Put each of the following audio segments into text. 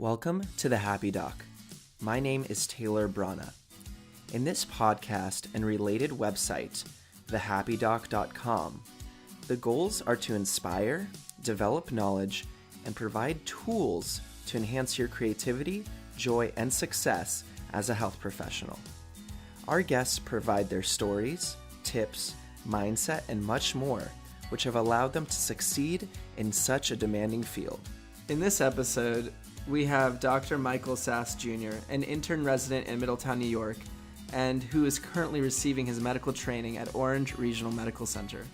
Welcome to The Happy Doc. My name is Taylor Brana. In this podcast and related website, thehappydoc.com, the goals are to inspire, develop knowledge, and provide tools to enhance your creativity, joy, and success as a health professional. Our guests provide their stories, tips, mindset, and much more, which have allowed them to succeed in such a demanding field. In this episode, we have Dr. Michael Sass Jr., an intern resident in Middletown, New York, and who is currently receiving his medical training at Orange Regional Medical Center.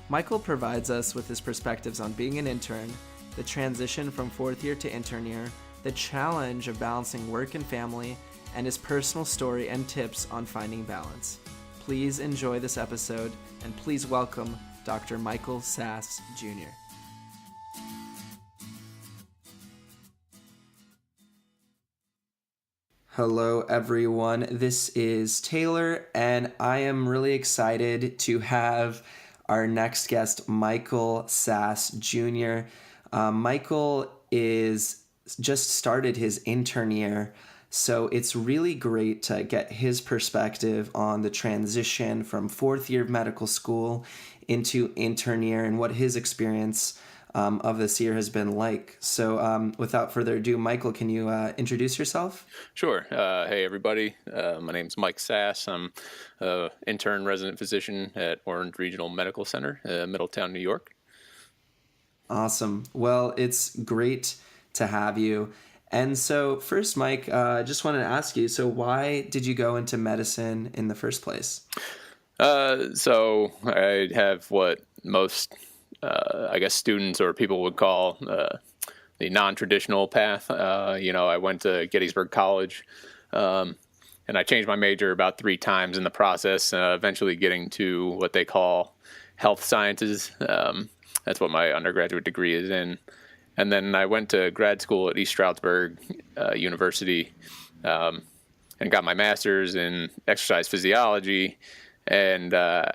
Michael provides us with his perspectives on being an intern, the transition from fourth year to intern year, the challenge of balancing work and family, and his personal story and tips on finding balance. Please enjoy this episode, and please welcome Dr. Michael Sass Jr. Hello, everyone. This is Taylor, and I am really excited to have our next guest, Michael Sass Jr. Michael is just started his intern year, so it's really great to get his perspective on the transition from fourth year of medical school into intern year and what his experience of this year has been like. So without further ado, Michael, can you introduce yourself? Sure. Hey, everybody. My name's Mike Sass. I'm an intern resident physician at Orange Regional Medical Center, Middletown, New York. Awesome. Well, it's great to have you. And so first, Mike, just wanted to ask you, so why did you go into medicine in the first place? So I have what most students or people would call the non-traditional path. I went to Gettysburg College, and I changed my major about 3 times in the process, eventually getting to what they call health sciences. That's what my undergraduate degree is in. And then I went to grad school at East Stroudsburg University and got my master's in exercise physiology. And, I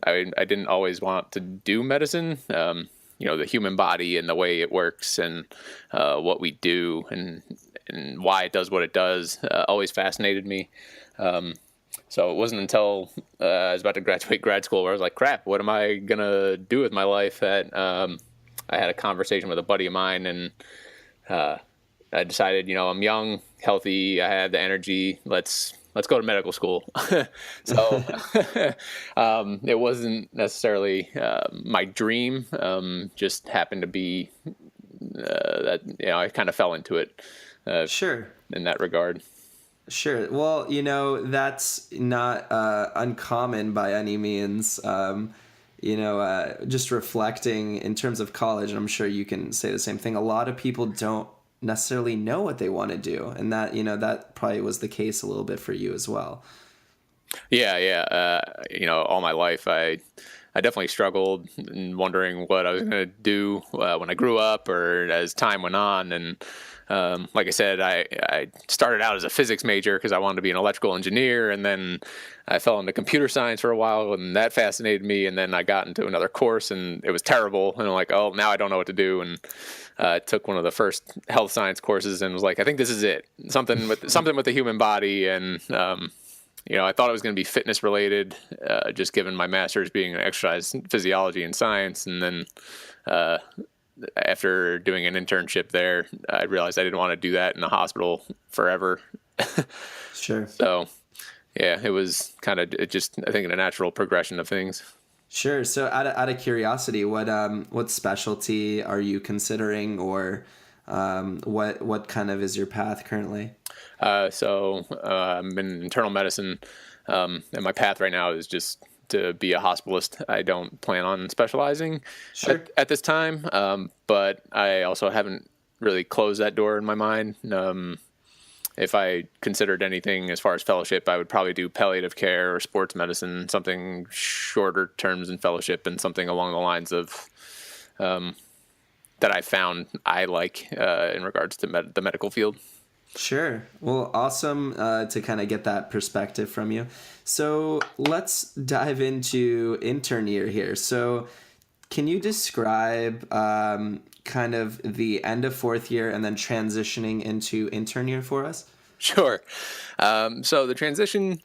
didn't always want to do medicine. The human body and the way it works and what we do and why it does what it does always fascinated me. So it wasn't until I was about to graduate grad school where I was like, crap, what am I going to do with my life? That I had a conversation with a buddy of mine, and I decided, I'm young, healthy, I have the energy, let's go to medical school. So it wasn't necessarily my dream, just happened to be that, I kind of fell into it. Sure. In that regard. Sure. Well, that's not uncommon by any means. Just reflecting in terms of college, and I'm sure you can say the same thing. A lot of people don't necessarily know what they want to do, and that that probably was the case a little bit for you as well. All my life I definitely struggled in wondering what I was going to do when I grew up or as time went on. And like I said, I started out as a physics major because I wanted to be an electrical engineer, and then I fell into computer science for a while, and that fascinated me. And then I got into another course, and it was terrible. And I'm like, oh, now I don't know what to do. And took one of the first health science courses, and was like, I think this is it. Something with the human body. And I thought it was going to be fitness related, just given my master's being in exercise physiology and science. And then after doing an internship there, I realized I didn't want to do that in the hospital forever. Sure. So, yeah, it was kind of just, I think, a natural progression of things. Sure. So out of curiosity, what specialty are you considering, or what kind of is your path currently? So I'm in internal medicine, and my path right now is just to be a hospitalist. I don't plan on specializing at this time, but I also haven't really closed that door in my mind. If I considered anything as far as fellowship, I would probably do palliative care or sports medicine, something shorter terms in fellowship, and something along the lines of that I found I like in regards to the medical field. Sure. Well, awesome to kind of get that perspective from you. So let's dive into intern year here. So can you describe kind of the end of fourth year and then transitioning into intern year for us? Sure. So the transition,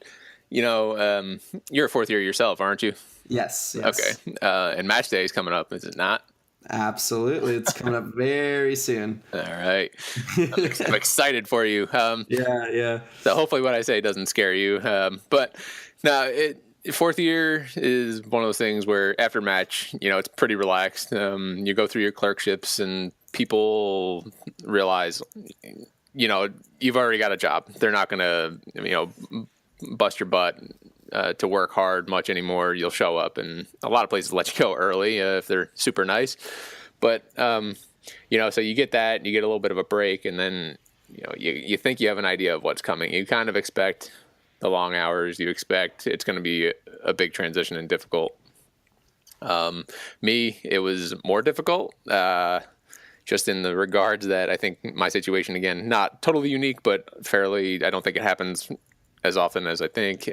you're a fourth year yourself, aren't you? Yes, Okay. yes. And match day is coming up, is it not? Absolutely. It's coming up very soon. All right. I'm excited for you. Yeah, yeah. So hopefully what I say doesn't scare you. But no, fourth year is one of those things where after match, it's pretty relaxed. You go through your clerkships and people realize, you've already got a job. They're not going to, bust your butt to work hard much anymore. You'll show up, and a lot of places let you go early if they're super nice. But, so you get that, and you get a little bit of a break, and then, you think you have an idea of what's coming. You kind of expect the long hours. You expect it's going to be a big transition and difficult. Me, it was more difficult, just in the regards that I think my situation, again, not totally unique, but fairly, I don't think it happens as often as I think.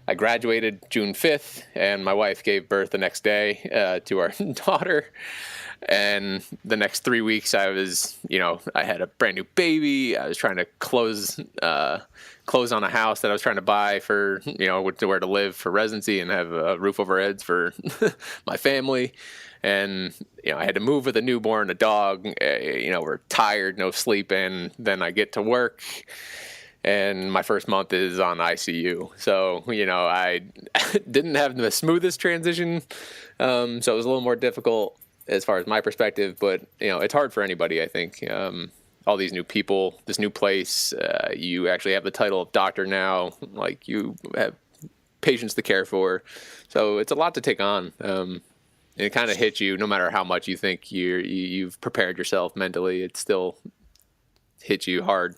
I graduated June 5th, and my wife gave birth the next day to our daughter. And the next 3 weeks, I was, I had a brand new baby. I was trying to close on a house that I was trying to buy for, where to live for residency and have a roof over our heads for my family. And, I had to move with a newborn, a dog. We're tired, no sleep. And then I get to work. And my first month is on ICU. So, I didn't have the smoothest transition. So it was a little more difficult as far as my perspective. But, it's hard for anybody, I think. All these new people, this new place, you actually have the title of doctor now. Like, you have patients to care for. So it's a lot to take on. It kind of hits you no matter how much you think you've prepared yourself mentally. It still hits you hard.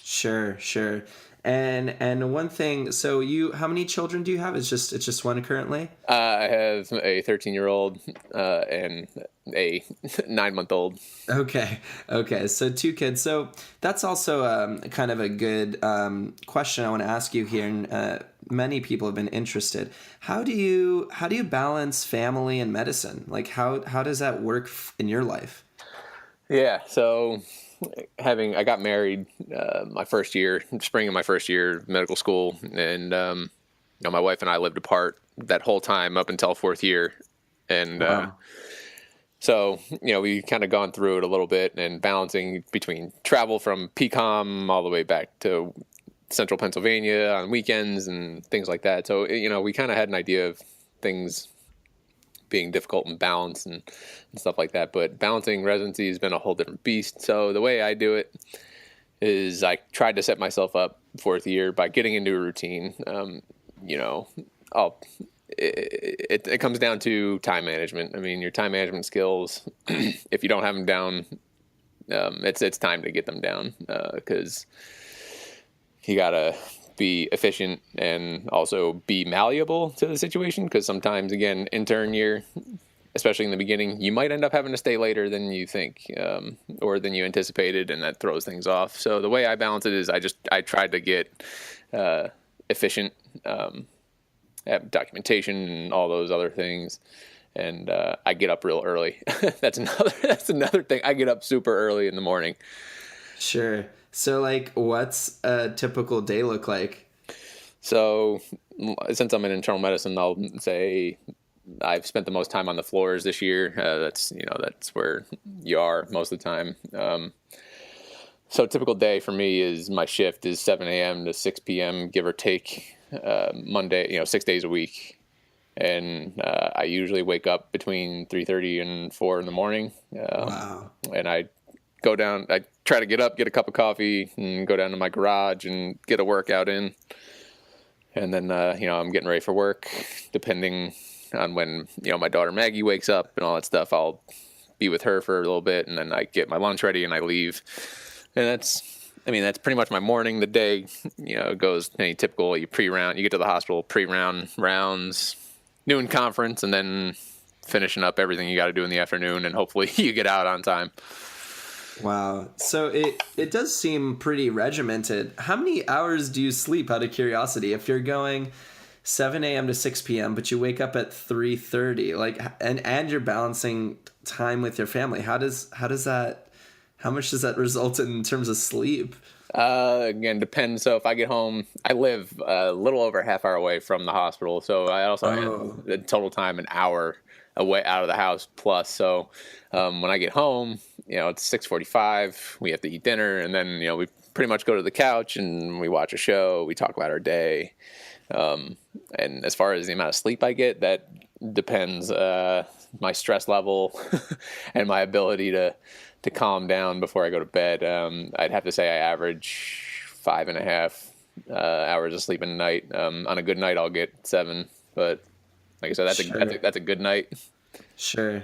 Sure, sure. And one thing, so how many children do you have? It's just one currently? I have a 13-year-old and a 9-month-old. Okay. So 2 kids. So that's also kind of a good question I want to ask you here. And many people have been interested. How do you balance family and medicine? Like how does that work in your life? Yeah. So I got married my first year, spring of my first year of medical school, and my wife and I lived apart that whole time up until fourth year, and Wow. so we kind of gone through it a little bit and balancing between travel from PCOM all the way back to central Pennsylvania on weekends and things like that. So we kind of had an idea of things being difficult and balance and stuff like that. But balancing residency has been a whole different beast. So the way I do it is I tried to set myself up fourth year by getting into a routine. It comes down to time management. I mean, your time management skills, if you don't have them down, it's time to get them down because you got to be efficient and also be malleable to the situation, because sometimes, again, intern year, especially in the beginning, you might end up having to stay later than you think or than you anticipated, and that throws things off. So the way I balance it is I tried to get efficient at documentation and all those other things, and I get up real early. That's another thing. I get up super early in the morning. Sure. So, like, what's a typical day look like? So, since I'm in internal medicine, I'll say I've spent the most time on the floors this year. That's where you are most of the time. So, a typical day for me is my shift is 7 a.m. to 6 p.m., give or take, Monday, 6 days a week. And I usually wake up between 3:30 and 4 in the morning. Wow. And I go down, I try to get up, get a cup of coffee, and go down to my garage and get a workout in. And then, I'm getting ready for work. Depending on when, my daughter Maggie wakes up and all that stuff, I'll be with her for a little bit, and then I get my lunch ready and I leave. And that's pretty much my morning. The day, goes any typical. You pre-round, you get to the hospital, pre-round rounds, noon conference, and then finishing up everything you got to do in the afternoon, and hopefully you get out on time. Wow. So it does seem pretty regimented. How many hours do you sleep, out of curiosity? If you're going 7 a.m. to 6 p.m., but you wake up at 3:30. Like, and you're balancing time with your family. How much does that result in terms of sleep? Again, depends. So if I get home, I live a little over a half hour away from the hospital. So I also Oh, have the total time an hour away out of the house plus. So when I get home, it's 6:45. We have to eat dinner, and then we pretty much go to the couch and we watch a show. We talk about our day. And as far as the amount of sleep I get, that depends my stress level and my ability to calm down before I go to bed. I'd have to say I average 5.5 hours of sleep a night. On a good night, I'll get 7, but like I said, that's a good night. Sure.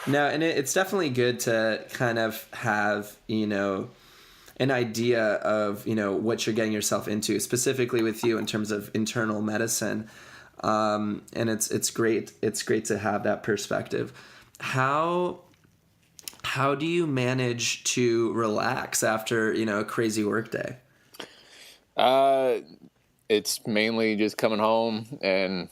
No, and it's definitely good to kind of have, an idea of, what you're getting yourself into, specifically with you in terms of internal medicine. And it's great. It's great to have that perspective. How do you manage to relax after, a crazy work day? It's mainly just coming home, and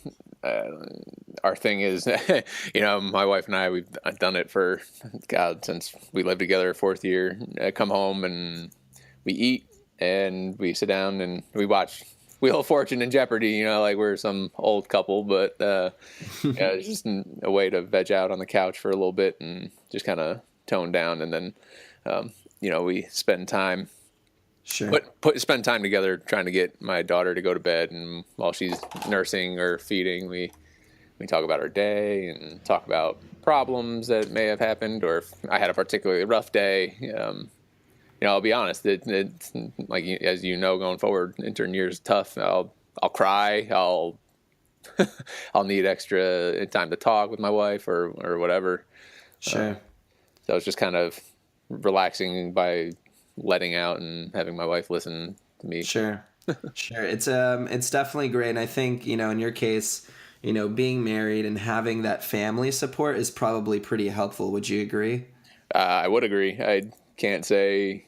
our thing is, my wife and I, we've done it for since we lived together, 4th year. I come home and we eat and we sit down and we watch Wheel of Fortune and Jeopardy. Like we're some old couple, but it's just a way to veg out on the couch for a little bit and just kind of tone down, and then we spend time. Sure. Spend time together trying to get my daughter to go to bed, and while she's nursing or feeding, we talk about our day and talk about problems that may have happened, or if I had a particularly rough day. I'll be honest. It's like, as going forward, intern year is tough. I'll cry. I'll need extra time to talk with my wife or whatever. Sure. So it's just kind of relaxing by letting out and having my wife listen to me. Sure. Sure. It's definitely great. And I think, in your case, being married and having that family support is probably pretty helpful. Would you agree? I would agree. I can't say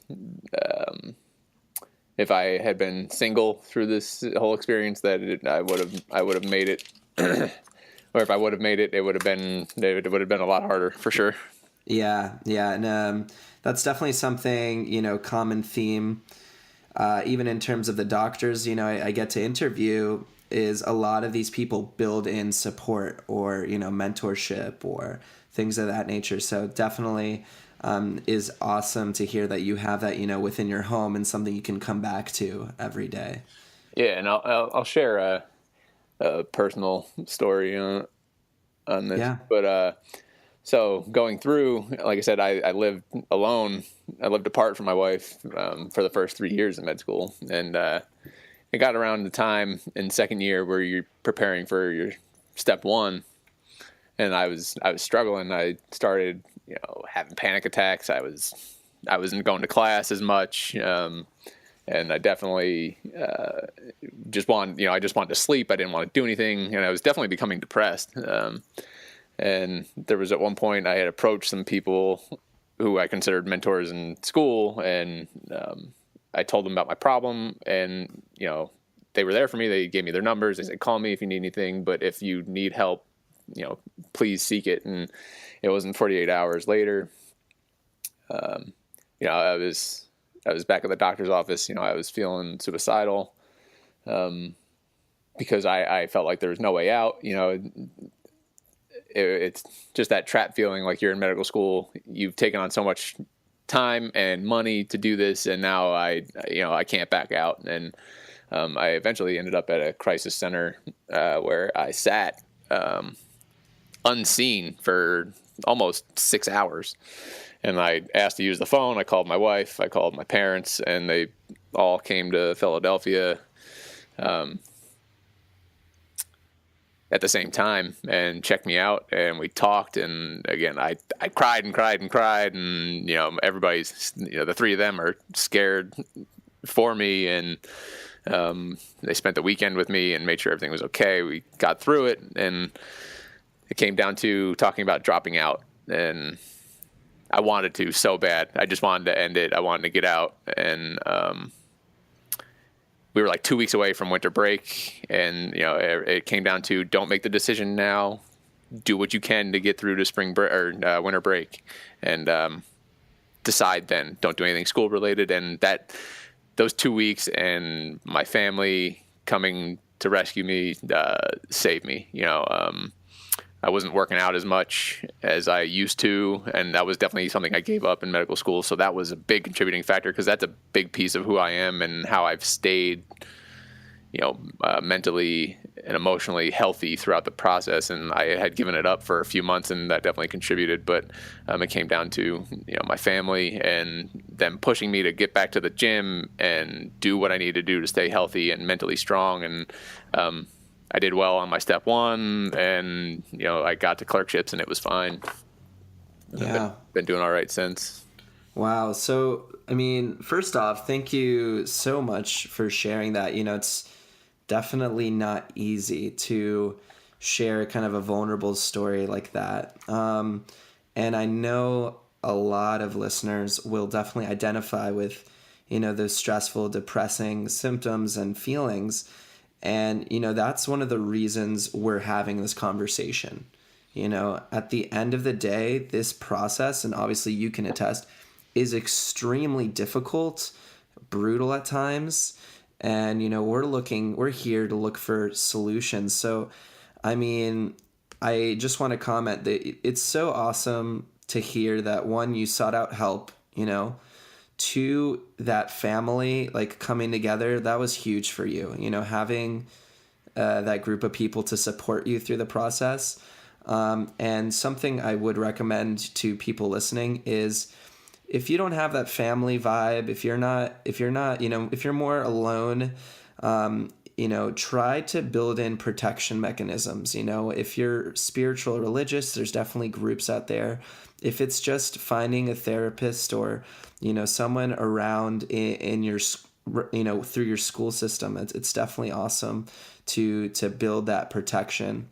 if I had been single through this whole experience that I would have made it, or if I would have made it, it would have been a lot harder for sure. Yeah, and that's definitely something, common theme, even in terms of the doctors, I get to interview, is a lot of these people build in support or, mentorship or things of that nature. So definitely is awesome to hear that you have that, within your home and something you can come back to every day. Yeah, and I'll share a personal story on this, Yeah. but so going through, like I said, I lived alone. I lived apart from my wife for the first 3 years of med school, and it got around the time in second year where you're preparing for your step 1, and I was struggling. I started having panic attacks. I wasn't going to class as much, and I definitely just wanted to sleep. I didn't want to do anything, and I was definitely becoming depressed. And there was at one point I had approached some people who I considered mentors in school, and I told them about my problem, and they were there for me. They gave me their numbers. They said, call me if you need anything, but if you need help, please seek it. And it wasn't 48 hours later. I was back at the doctor's office. I was feeling suicidal because I felt like there was no way out. It's just that trap feeling, like you're in medical school. You've taken on so much time and money to do this, and now I can't back out. And I eventually ended up at a crisis center where I sat unseen for almost 6 hours. And I asked to use the phone. I called my wife. I called my parents, and they all came to Philadelphia at the same time and checked me out, and we talked. And again, I cried and cried and cried, and everybody's the 3 of them are scared for me, and they spent the weekend with me and made sure everything was okay. We got through it, and it came down to talking about dropping out, and I wanted to so bad. I just wanted to end it. I wanted to get out, and we were like 2 weeks away from winter break, and it came down to, don't make the decision now, do what you can to get through to spring break or winter break, and decide then. Don't do anything school related. And those 2 weeks and my family coming to rescue me saved me. I wasn't working out as much as I used to, and that was definitely something I gave up in medical school. So that was a big contributing factor, because that's a big piece of who I am and how I've stayed, mentally and emotionally healthy throughout the process. And I had given it up for a few months, and that definitely contributed. But it came down to, my family and them pushing me to get back to the gym and do what I need to do to stay healthy and mentally strong. And I did well on my step one, and I got to clerkships, and it was fine. Yeah, I've been doing all right since. Wow. So, I mean, first off, thank you so much for sharing that. It's definitely not easy to share kind of a vulnerable story like that. And I know a lot of listeners will definitely identify with, those stressful, depressing symptoms and feelings. And, that's one of the reasons we're having this conversation. At the end of the day, this process, and obviously you can attest, is extremely difficult, brutal at times. And, we're here to look for solutions. So, I mean, I just want to comment that it's so awesome to hear that, one, you sought out help, two, that family, like, coming together, that was huge for you, having that group of people to support you through the process. And something I would recommend to people listening is, if you don't have that family vibe, if you're not, if you're more alone, try to build in protection mechanisms. If you're spiritual or religious, there's definitely groups out there. If it's just finding a therapist or, someone around in your, through your school system, it's definitely awesome to build that protection.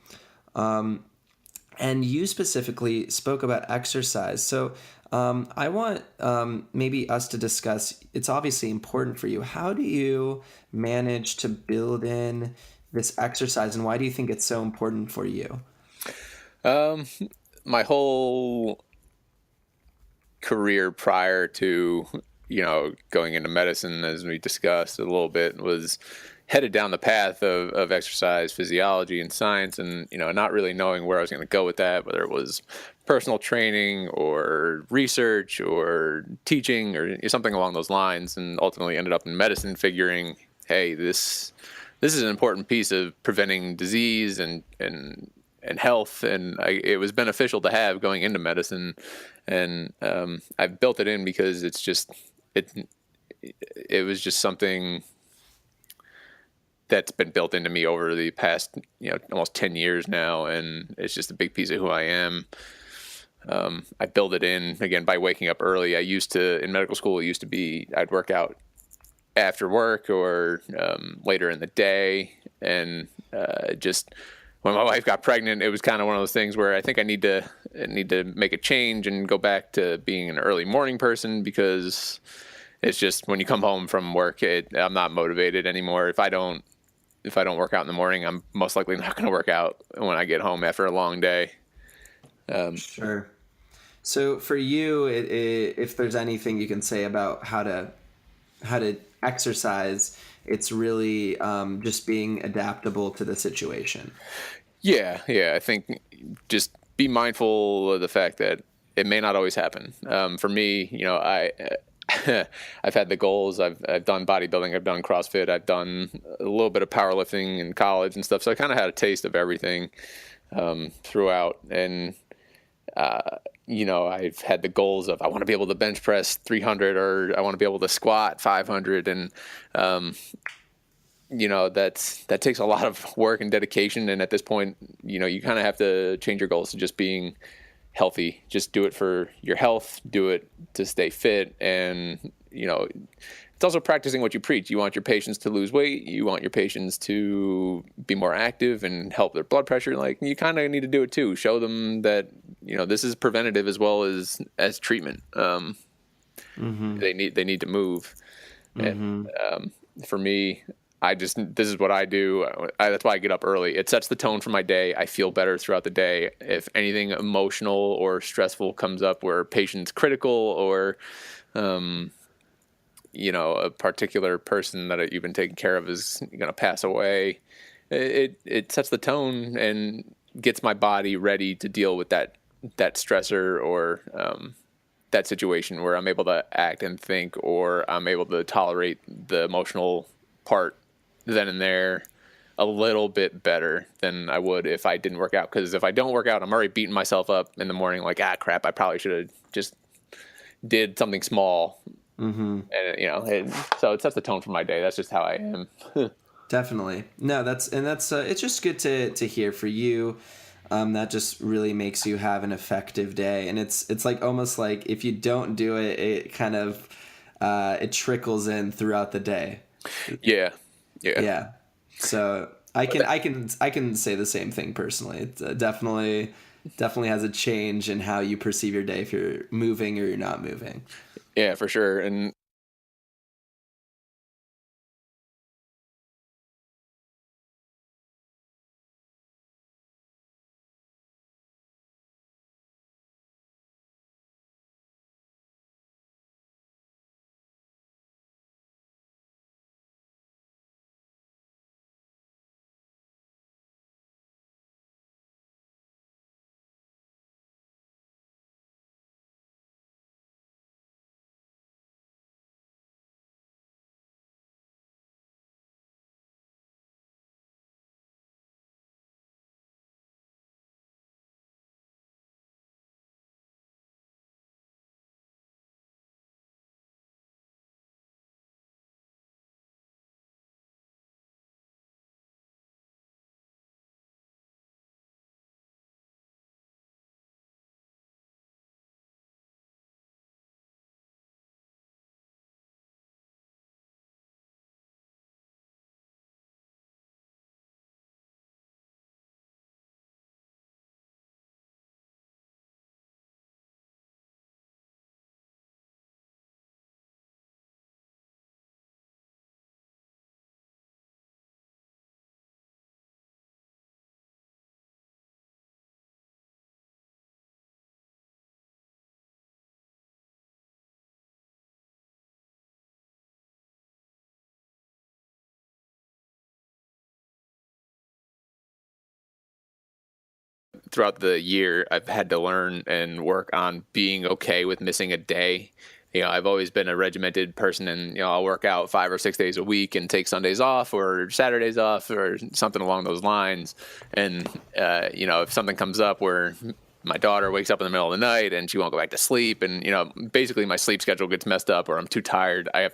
And you specifically spoke about exercise. So I want maybe us to discuss, it's obviously important for you. How do you manage to build in this exercise, and why do you think it's so important for you? My whole career prior to, going into medicine, as we discussed a little bit, was headed down the path of exercise physiology and science, and not really knowing where I was going to go with that, whether it was personal training or research or teaching or something along those lines, and ultimately ended up in medicine, figuring, hey, this is an important piece of preventing disease and health, and it was beneficial to have going into medicine. And I've built it in because it was just something that's been built into me over the past, almost 10 years now. And it's just a big piece of who I am. I build it in, again, by waking up early. In medical school, it used to be, I'd work out after work or later in the day. And just when my wife got pregnant, it was kind of one of those things where I think I need to make a change and go back to being an early morning person, because it's just, when you come home from work, I'm not motivated anymore. If I don't work out in the morning, I'm most likely not going to work out when I get home after a long day. Sure. So for you, if there's anything you can say about how to exercise, it's really just being adaptable to the situation. Yeah. I think just be mindful of the fact that it may not always happen. For me, I've had the goals. I've done bodybuilding. I've done CrossFit. I've done a little bit of powerlifting in college and stuff. So I kind of had a taste of everything throughout. And I've had the goals of, I want to be able to bench press 300, or I want to be able to squat 500. And, that takes a lot of work and dedication. And at this point, you kind of have to change your goals to just being healthy. Just do it for your health, do it to stay fit. And, it's also practicing what you preach. You want your patients to lose weight. You want your patients to be more active and help their blood pressure. Like, you kind of need to do it too. Show them that, this is preventative as well as treatment. They need to move. Mm-hmm. And for me, this is what I do. That's why I get up early. It sets the tone for my day. I feel better throughout the day. If anything emotional or stressful comes up where patient's critical or, a particular person that you've been taking care of is going to pass away, it sets the tone and gets my body ready to deal with that stressor or, that situation where I'm able to act and think, or I'm able to tolerate the emotional part then and there a little bit better than I would if I didn't work out. Because if I don't work out, I'm already beating myself up in the morning like, crap, I probably should have just did something small. Mm-hmm. And, so it sets the tone for my day. That's just how I am. Definitely. No, it's just good to hear for you. That just really makes you have an effective day. And it's like almost like if you don't do it, it kind of it trickles in throughout the day. Yeah. So I can say the same thing personally. It definitely has a change in how you perceive your day if you're moving or you're not moving. Yeah, for sure. And throughout the year, I've had to learn and work on being okay with missing a day. I've always been a regimented person, and I'll work out 5 or 6 days a week and take Sundays off or Saturdays off or something along those lines. And if something comes up where my daughter wakes up in the middle of the night and she won't go back to sleep, and basically my sleep schedule gets messed up, or I'm too tired, I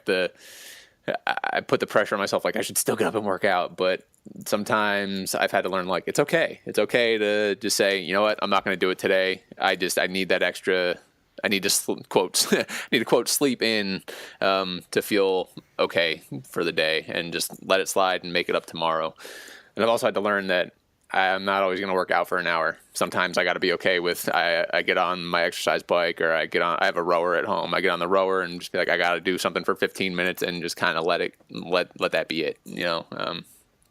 put the pressure on myself, like I should still get up and work out. But sometimes I've had to learn, like, it's okay to just say, you know what, I'm not going to do it today. I need that extra. I need to quote sleep in to feel okay for the day, and just let it slide and make it up tomorrow. And I've also had to learn that I'm not always going to work out for an hour. Sometimes I got to be okay with, I get on my exercise bike, or I have a rower at home. I get on the rower and just be like, I got to do something for 15 minutes and just kind of let that be it.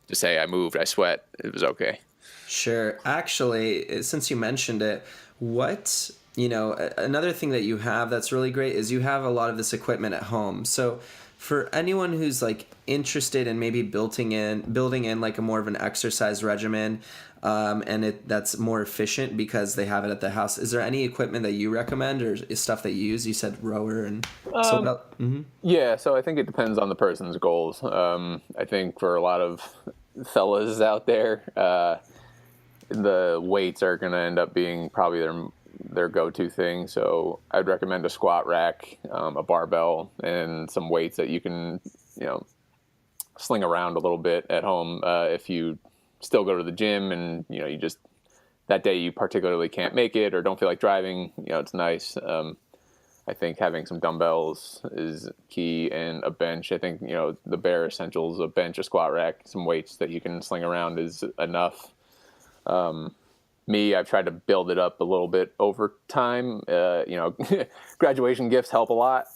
Just say I moved, I sweat. It was okay. Sure. Actually, since you mentioned it, another thing that you have that's really great is you have a lot of this equipment at home. So for anyone who's like interested in maybe building in like a more of an exercise regimen, and that's more efficient because they have it at the house, is there any equipment that you recommend, or is stuff that you use? You said rower and so what else? Mm-hmm. Yeah, so I think it depends on the person's goals. I think for a lot of fellas out there, the weights are going to end up being probably their go-to thing. So I'd recommend a squat rack, a barbell, and some weights that you can, sling around a little bit at home. If you still go to the gym and, you just, that day you particularly can't make it or don't feel like driving, it's nice. I think having some dumbbells is key, and a bench. I think, the bare essentials, a bench, a squat rack, some weights that you can sling around is enough. I've tried to build it up a little bit over time. Graduation gifts help a lot.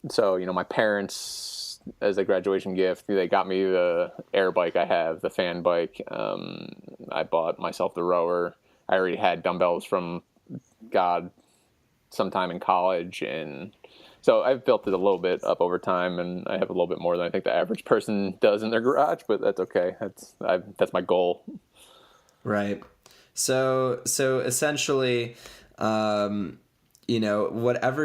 So, my parents as a graduation gift. They got me the air bike I have, the fan bike. I bought myself the rower. I already had dumbbells from God sometime in college, and so I've built it a little bit up over time, and I have a little bit more than I think the average person does in their garage, but that's okay. That's my goal. Right. So essentially, whatever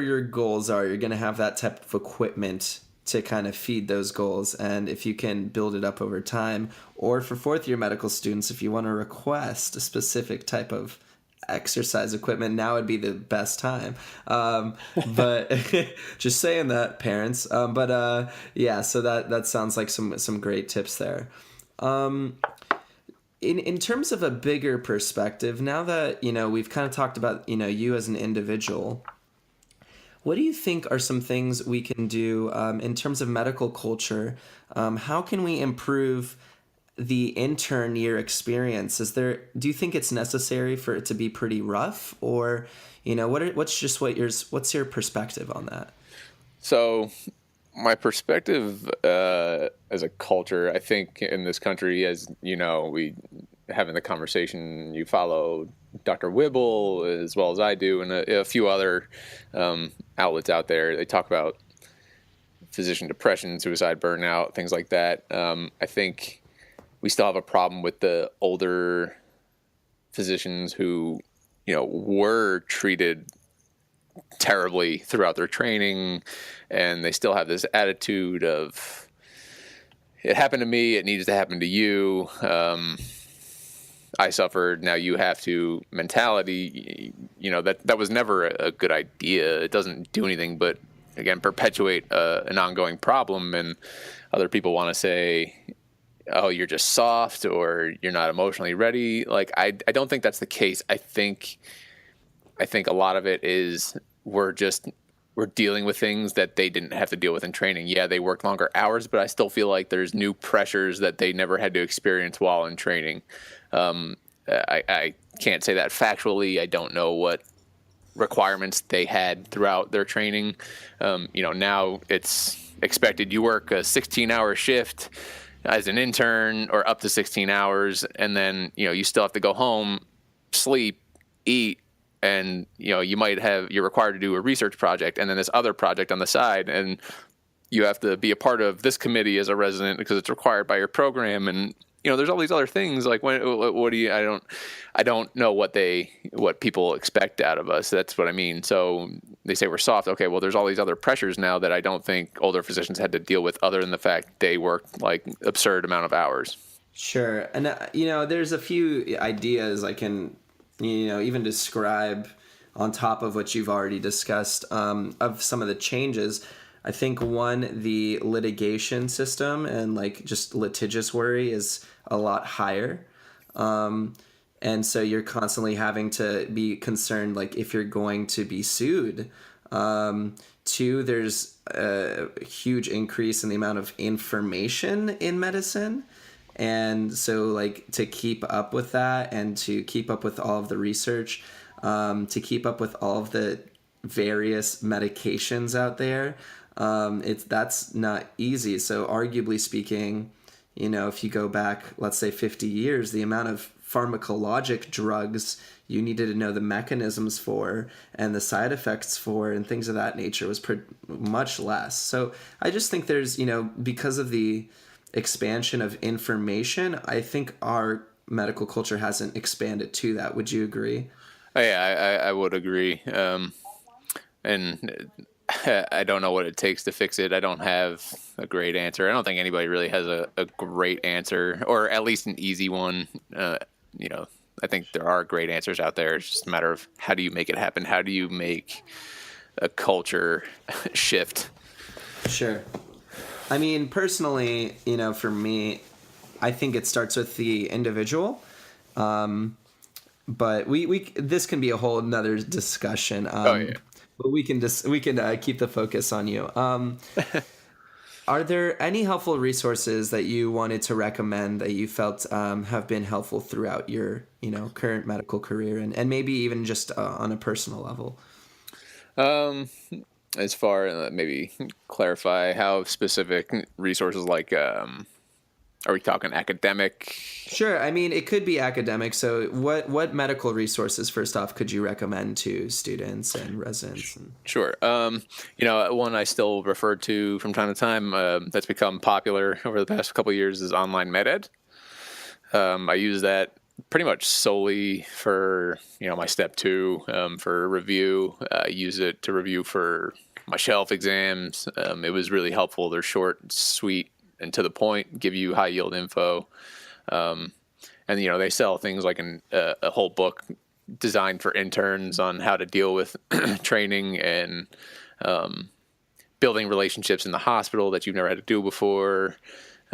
your goals are, you're going to have that type of equipment to kind of feed those goals. And if you can build it up over time, or for fourth year medical students, if you want to request a specific type of exercise equipment, now would be the best time. But just saying that, parents. Yeah, so that sounds like some great tips there. In terms of a bigger perspective, now that, we've kind of talked about, you as an individual, what do you think are some things we can do in terms of medical culture? How can we improve the intern year experience? Do you think it's necessary for it to be pretty rough, or, what's your perspective on that? So my perspective as a culture, I think in this country, as you know, we having the conversation, you follow Dr. Wibble as well as I do, and a few other outlets out there. They talk about physician depression, suicide, burnout, things like that. I think we still have a problem with the older physicians who, were treated terribly throughout their training, and they still have this attitude of, it happened to me, it needs to happen to you. I suffered, now you have to mentality. That was never a good idea. It doesn't do anything but, again, perpetuate an ongoing problem. And other people want to say, oh, you're just soft, or you're not emotionally ready. Like, I don't think that's the case. I think a lot of it is we're dealing with things that they didn't have to deal with in training. Yeah, they worked longer hours, but I still feel like there's new pressures that they never had to experience while in training. I can't say that factually. I don't know what requirements they had throughout their training. Now it's expected you work a 16-hour shift as an intern, or up to 16 hours, and then you still have to go home, sleep, eat, and you're required to do a research project and then this other project on the side, and you have to be a part of this committee as a resident because it's required by your program. And there's all these other things, like what do you, I don't know what people expect out of us. That's what I mean. So they say we're soft. Okay, well, there's all these other pressures now that I don't think older physicians had to deal with, other than the fact they worked like absurd amount of hours. Sure. And there's a few ideas I can even describe on top of what you've already discussed, of some of the changes. I think one, the litigation system and like just litigious worry is a lot higher. And so you're constantly having to be concerned, like if you're going to be sued. Two, there's a huge increase in the amount of information in medicine. And so like to keep up with that, and to keep up with all of the research, to keep up with all of the various medications out there, that's not easy. So arguably speaking, if you go back, let's say 50 years, the amount of pharmacologic drugs you needed to know the mechanisms for and the side effects for and things of that nature was much less. So I just think there's, because of the expansion of information, I think our medical culture hasn't expanded to that. Would you agree? Oh, yeah, I would agree. And I don't know what it takes to fix it. I don't have a great answer. I don't think anybody really has a great answer, or at least an easy one. I think there are great answers out there. It's just a matter of, how do you make it happen? How do you make a culture shift? Sure. I mean, personally, for me, I think it starts with the individual. But this can be a whole nother discussion. Yeah. But we can keep the focus on you. Are there any helpful resources that you wanted to recommend that you felt have been helpful throughout your current medical career, and maybe even just on a personal level? As far maybe clarify how specific resources like are we talking academic? Sure. I mean, it could be academic. So what medical resources, first off, could you recommend to students and residents? Sure. One I still refer to from time to time that's become popular over the past couple of years is online MedEd. I use that pretty much solely for, my step 2 for review. I use it to review for my shelf exams. It was really helpful. They're short, sweet, and to the point, give you high yield info. And they sell things like a whole book designed for interns on how to deal with training and building relationships in the hospital that you've never had to do before.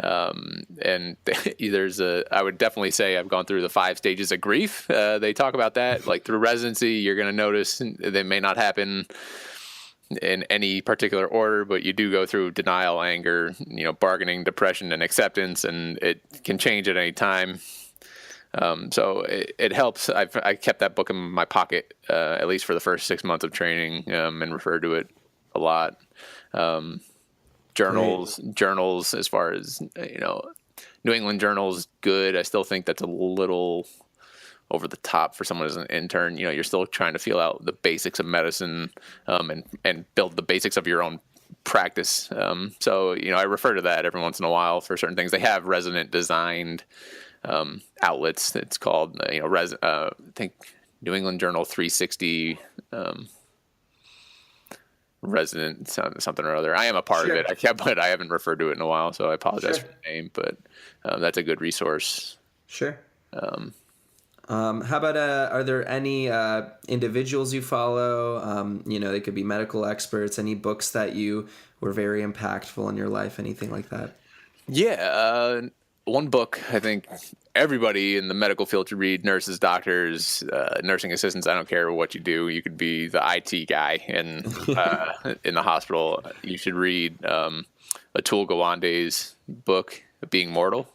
And I would definitely say I've gone through the 5 stages of grief. They talk about that, like through residency, you're going to notice they may not happen in any particular order, but you do go through denial, anger, bargaining, depression, and acceptance, and it can change at any time. So it helps. I kept that book in my pocket, at least for the first 6 months of training, and referred to it a lot. Journals, as far as, New England Journal's good. I still think that's a little over the top for someone as an intern. You're still trying to feel out the basics of medicine, and build the basics of your own practice. So, I refer to that every once in a while for certain things. They have resident designed outlets. It's called, I think New England Journal 360, resident something or other. I am a part of it. But I haven't referred to it in a while, so I apologize for the name, but that's a good resource. Sure. How about, are there any individuals you follow? They could be medical experts, any books that you were very impactful in your life, anything like that? Yeah. One book I think everybody in the medical field should read, nurses, doctors, nursing assistants. I don't care what you do. You could be the IT guy in the hospital. You should read Atul Gawande's book, Being Mortal.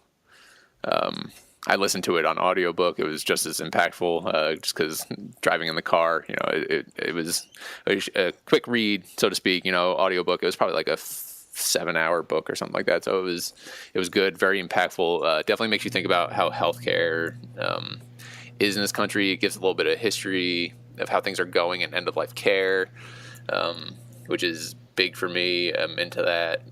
I listened to it on audiobook. It was just as impactful, just because driving in the car, it was a quick read, so to speak, audiobook. It was probably like a 7-hour book or something like that. So it was good, very impactful. Definitely makes you think about how healthcare is in this country. It gives a little bit of history of how things are going in end of life care, which is big for me. I'm into that.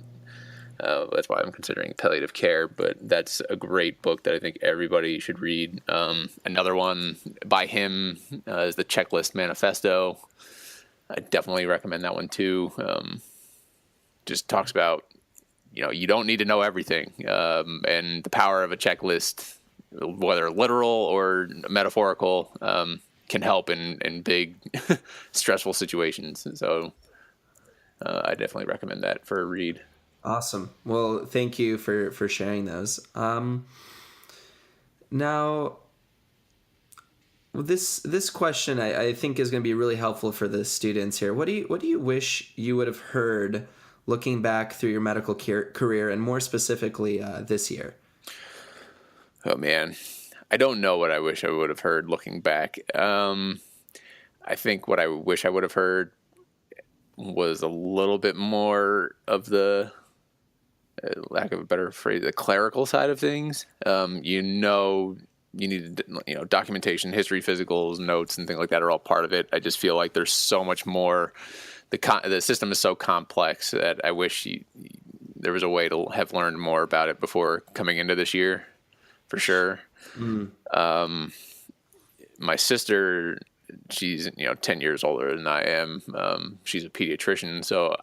That's why I'm considering palliative care, but that's a great book that I think everybody should read. Another one by him is the Checklist Manifesto. I definitely recommend that one too. Just talks about, you don't need to know everything, and the power of a checklist, whether literal or metaphorical, can help in big stressful situations. So I definitely recommend that for a read. Awesome. Well, thank you for sharing those. Now, this question I think is going to be really helpful for the students here. What do you wish you would have heard looking back through your medical career, and more specifically this year? Oh man, I don't know what I wish I would have heard looking back. I think what I wish I would have heard was a little bit more of the, lack of a better phrase, the clerical side of things. You need, documentation, history, physicals, notes, and things like that are all part of it. I just feel like there's so much more. The system is so complex that I wish there was a way to have learned more about it before coming into this year, for sure. My sister, she's 10 years older than I am. She's a pediatrician, so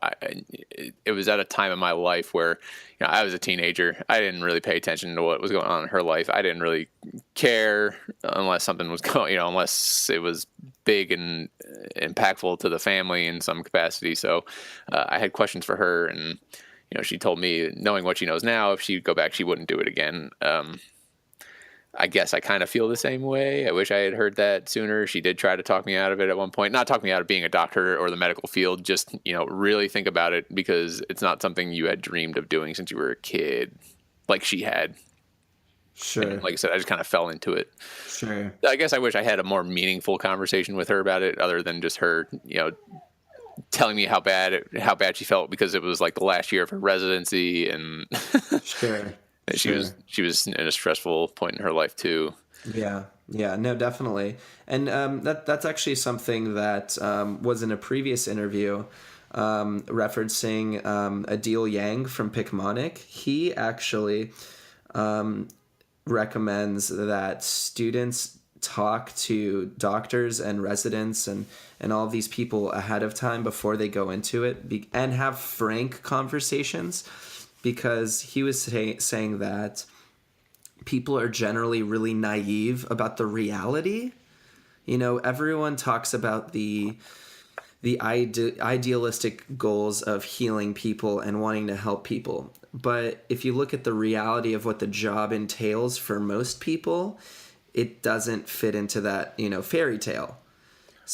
it was at a time in my life where I was a teenager. I didn't really pay attention to what was going on in her life. I didn't really care unless something was going, unless it was big and impactful to the family in some capacity. So I had questions for her, and she told me, knowing what she knows now, if she'd go back, she wouldn't do it again. I guess I kind of feel the same way. I wish I had heard that sooner. She did try to talk me out of it at one point. Not talk me out of being a doctor or the medical field. Just, really think about it, because it's not something you had dreamed of doing since you were a kid, like she had. Sure. And like I said, I just kind of fell into it. Sure. I guess I wish I had a more meaningful conversation with her about it, other than just her, telling me how bad she felt because it was like the last year of her residency, and Sure. she was in a stressful point in her life too. Yeah, yeah, no, definitely, and that's actually something that was in a previous interview, referencing Adil Yang from Picmonic. He actually recommends that students talk to doctors and residents and all of these people ahead of time before they go into it, and have frank conversations, because he was saying that people are generally really naive about the reality. Everyone talks about the idealistic goals of healing people and wanting to help people. But if you look at the reality of what the job entails for most people, it doesn't fit into that, fairy tale.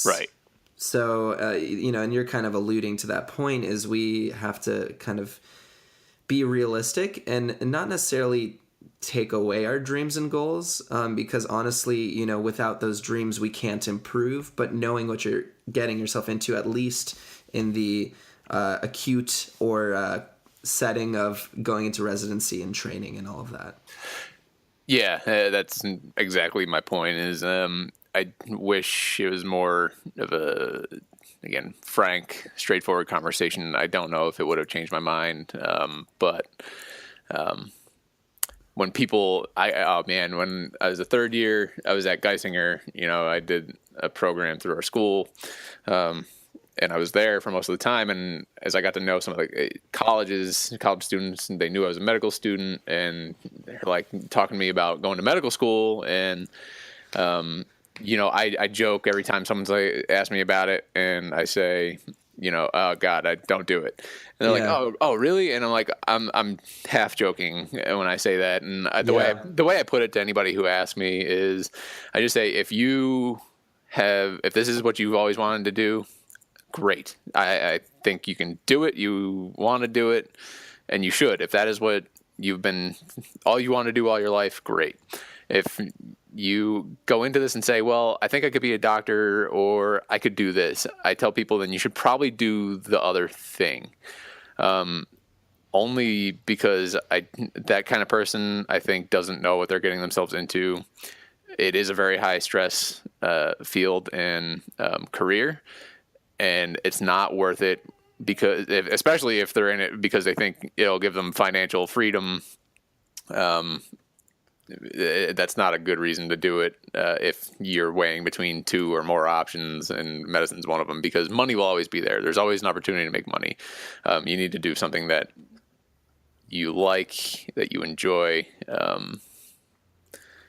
Right. So, and you're kind of alluding to that point, is we have to kind of be realistic and not necessarily take away our dreams and goals, because honestly, without those dreams we can't improve. But knowing what you're getting yourself into, at least in the acute or setting of going into residency and training and all of that. Yeah, that's exactly my point. Is I wish it was more of a, again, frank, straightforward conversation. I don't know if it would have changed my mind, but when people, when I was a third year, I was at Geisinger. I did a program through our school, and I was there for most of the time. And as I got to know some of the college students, they knew I was a medical student, and they're like talking to me about going to medical school. And I joke every time someone's ask me about it, and I say, oh God, I don't do it. And they're like, oh, really? And I'm like, I'm half joking when I say that. And the way I put it to anybody who asks me is, I just say, if this is what you've always wanted to do, great. I think you can do it. You want to do it, and you should. If that is what all you want to do all your life, great. If you go into this and say, well, I think I could be a doctor, or I could do this, I tell people then you should probably do the other thing. Only because that kind of person, I think, doesn't know what they're getting themselves into. It is a very high stress field and career, and it's not worth it, because especially if they're in it because they think it'll give them financial freedom. That's not a good reason to do it if you're weighing between two or more options, and medicine's one of them, because money will always be there. There's always an opportunity to make money. You need to do something that you like, that you enjoy.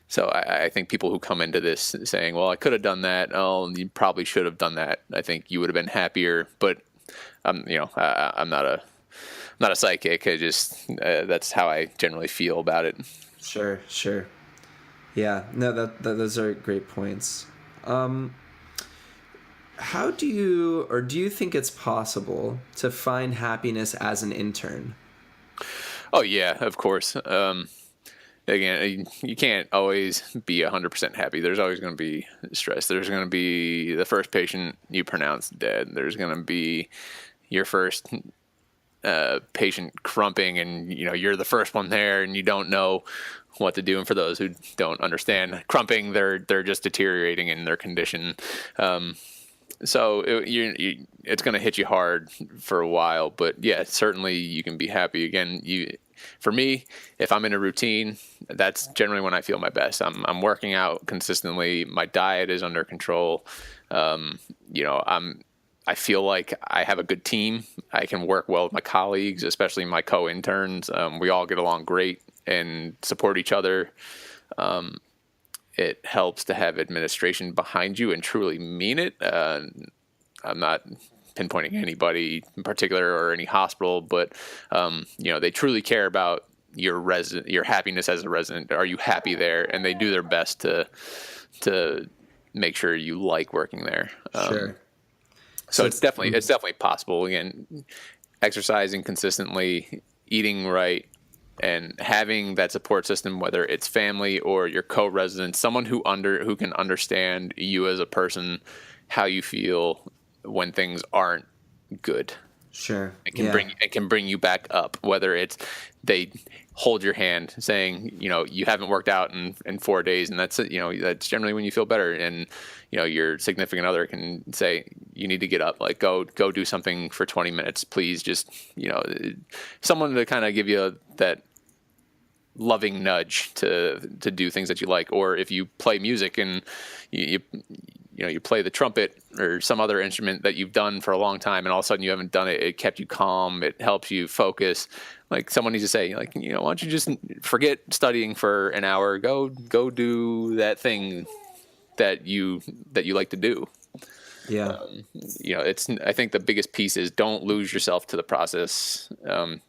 So I think people who come into this saying, well, I could have done that. Oh, you probably should have done that. I think you would have been happier. But, I'm not a psychic. I just, that's how I generally feel about it. Sure. Yeah, no, those are great points. How do you think it's possible to find happiness as an intern? Oh yeah, of course. Again, you can't always be 100% happy. There's always going to be stress. There's going to be the first patient you pronounce dead. There's going to be your first patient crumping, and you're the first one there, and you don't know what to do. And for those who don't understand crumping, they're just deteriorating in their condition. So it's going to hit you hard for a while, but yeah, certainly you can be happy. Again, for me, if I'm in a routine, that's generally when I feel my best. I'm working out consistently. My diet is under control. I feel like I have a good team. I can work well with my colleagues, especially my co-interns. We all get along great and support each other. It helps to have administration behind you and truly mean it. I'm not pinpointing anybody in particular or any hospital, but they truly care about your happiness as a resident. Are you happy there? And they do their best to make sure you like working there. Sure. So it's definitely possible. Again, exercising consistently, eating right, and having that support system, whether it's family or your co-resident, someone who can understand you as a person, how you feel when things aren't good. Sure. It can bring you back up, whether it's they hold your hand saying, you haven't worked out in 4 days, and that's generally when you feel better. And, your significant other can say, you need to get up, like go do something for 20 minutes, please. Just, someone to kind of give you that loving nudge to do things that you like. Or if you play music and you play the trumpet or some other instrument that you've done for a long time, and all of a sudden you haven't done it, it kept you calm, it helps you focus. Like, someone needs to say, like, why don't you just forget studying for an hour, go do that thing that you like to do. Yeah. I think the biggest piece is don't lose yourself to the process.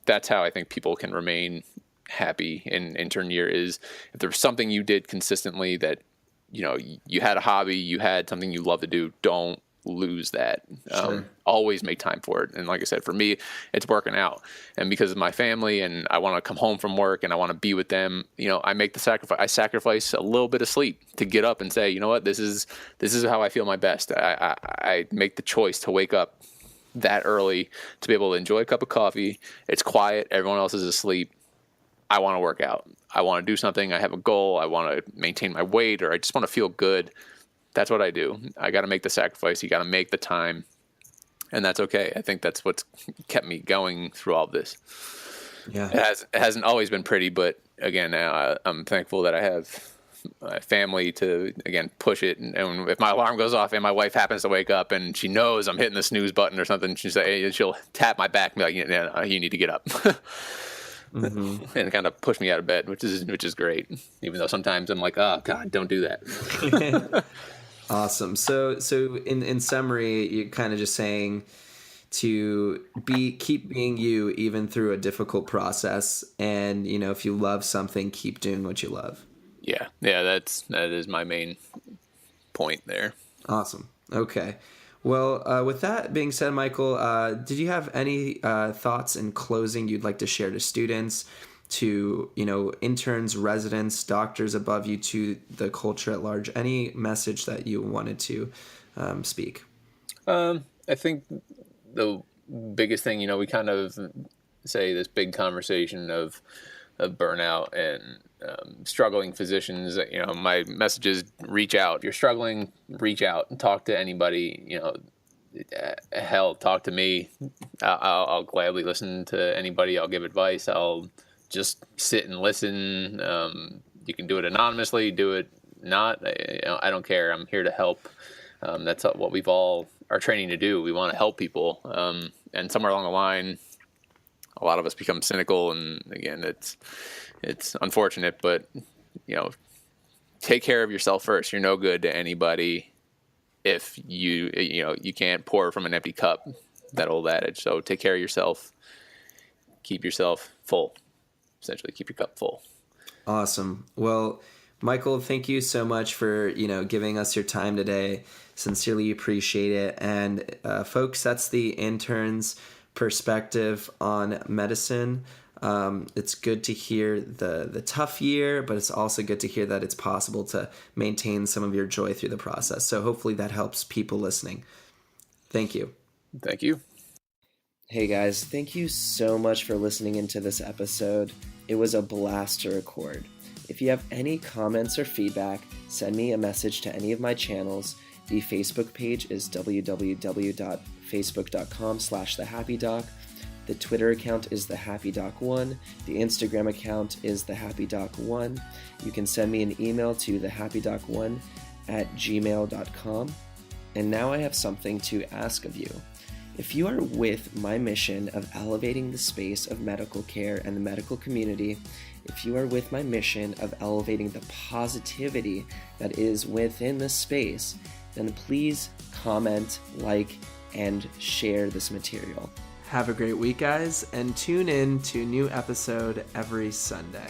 That's how I think people can remain happy in intern year, is if there's something you did consistently that, you had a hobby, you had something you love to do, don't lose that. Sure. Always make time for it. And like I said, for me, it's working out. And because of my family, and I want to come home from work and I want to be with them, I make the sacrifice. I sacrifice a little bit of sleep to get up and say, you know what, this is how I feel my best. I make the choice to wake up that early to be able to enjoy a cup of coffee. It's quiet. Everyone else is asleep. I want to work out. I want to do something. I have a goal. I want to maintain my weight, or I just want to feel good. That's what I do. I got to make the sacrifice. You got to make the time, and that's okay. I think that's what's kept me going through all this. Yeah. It hasn't always been pretty, but again, I'm thankful that I have my family to, again, push it. And if my alarm goes off and my wife happens to wake up and she knows I'm hitting the snooze button or something, she'll tap my back and be like, yeah, you need to get up. Mm-hmm. And kind of push me out of bed, which is great. Even though sometimes I'm like, oh God, don't do that. Awesome. So in summary, you're kind of just saying to keep being you even through a difficult process, and if you love something, keep doing what you love. Yeah, that is my main point there. Awesome. Okay. Well, with that being said, Michael, did you have any thoughts in closing you'd like to share to students, to interns, residents, doctors above you, to the culture at large? Any message that you wanted to speak? I think the biggest thing, we kind of say this big conversation of burnout and struggling physicians. My message is reach out. If you're struggling, reach out and talk to anybody. Hell, talk to me. I'll gladly listen to anybody. I'll give advice. I'll just sit and listen. You can do it anonymously, do it not. I don't care. I'm here to help. That's what we've all are training to do. We want to help people. And somewhere along the line, a lot of us become cynical, and again, it's unfortunate, but take care of yourself first. You're no good to anybody if you can't pour from an empty cup, that old adage. So take care of yourself. Keep yourself full. Essentially, keep your cup full. Awesome. Well, Michael, thank you so much for giving us your time today. Sincerely appreciate it. And folks, that's the intern's perspective on medicine. It's good to hear the tough year, but it's also good to hear that it's possible to maintain some of your joy through the process. So hopefully that helps people listening. Thank you. Thank you. Hey guys, thank you so much for listening into this episode. It was a blast to record. If you have any comments or feedback, send me a message to any of my channels. The Facebook page is www.facebook.com/thehappydoc. The Twitter account is thehappydoc1. The Instagram account is thehappydoc1. You can send me an email to thehappydoc1@gmail.com. And now I have something to ask of you. If you are with my mission of elevating the space of medical care and the medical community, if you are with my mission of elevating the positivity that is within this space, then please comment, like, and share this material. Have a great week, guys, and tune in to a new episode every Sunday.